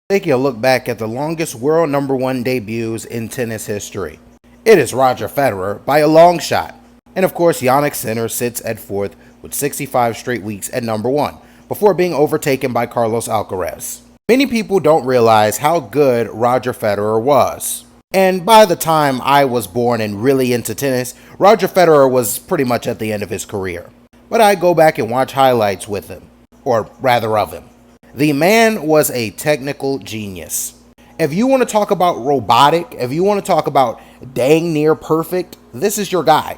Taking a look back at the longest world #1 debuts in tennis history. It is Roger Federer by a long shot. And of course, Jannik Sinner sits at fourth with 65 straight weeks at #1 before being overtaken by Carlos Alcaraz. Many people don't realize how good Roger Federer was. And by the time I was born and really into tennis, Roger Federer was pretty much at the end of his career. But I go back and watch highlights with him, or rather of him. The man was a technical genius. If you want to talk about robotic, if you want to talk about dang near perfect, this is your guy.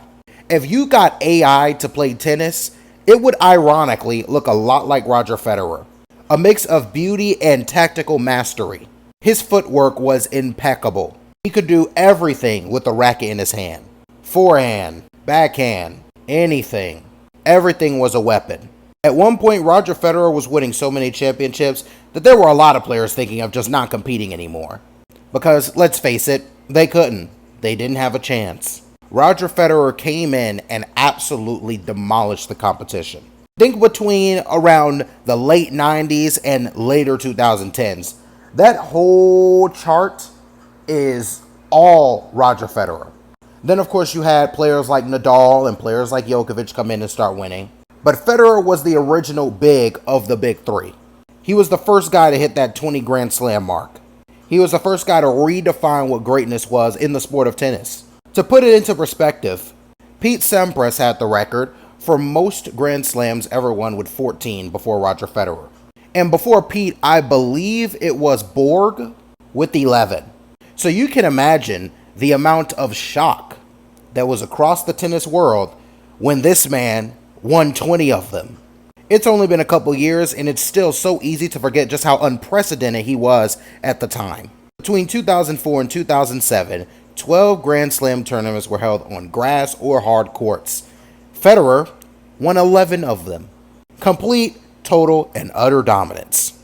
If you got AI to play tennis, it would ironically look a lot like Roger Federer. A mix of beauty and tactical mastery. His footwork was impeccable. He could do everything with the racket in his hand. Forehand, backhand, anything. Everything was a weapon. At one point, Roger Federer was winning so many championships that there were a lot of players thinking of just not competing anymore. Because, let's face it, they couldn't. They didn't have a chance. Roger Federer came in and absolutely demolished the competition. Think between around the late 90s and later 2010s. That whole chart is all Roger Federer. Then, of course, you had players like Nadal and players like Djokovic come in and start winning. But Federer was the original big of the big three. He was the first guy to hit that 20 Grand Slam mark. He was the first guy to redefine what greatness was in the sport of tennis. To put it into perspective, Pete Sampras had the record for most Grand Slams ever won with 14 before Roger Federer. And before Pete, I believe it was Borg with 11. So you can imagine the amount of shock that was across the tennis world when this man won 20 of them. It's only been a couple years and it's still so easy to forget just how unprecedented he was at the time. Between 2004 and 2007, 12 Grand Slam tournaments were held on grass or hard courts. Federer won 11 of them. Complete, total, and utter dominance.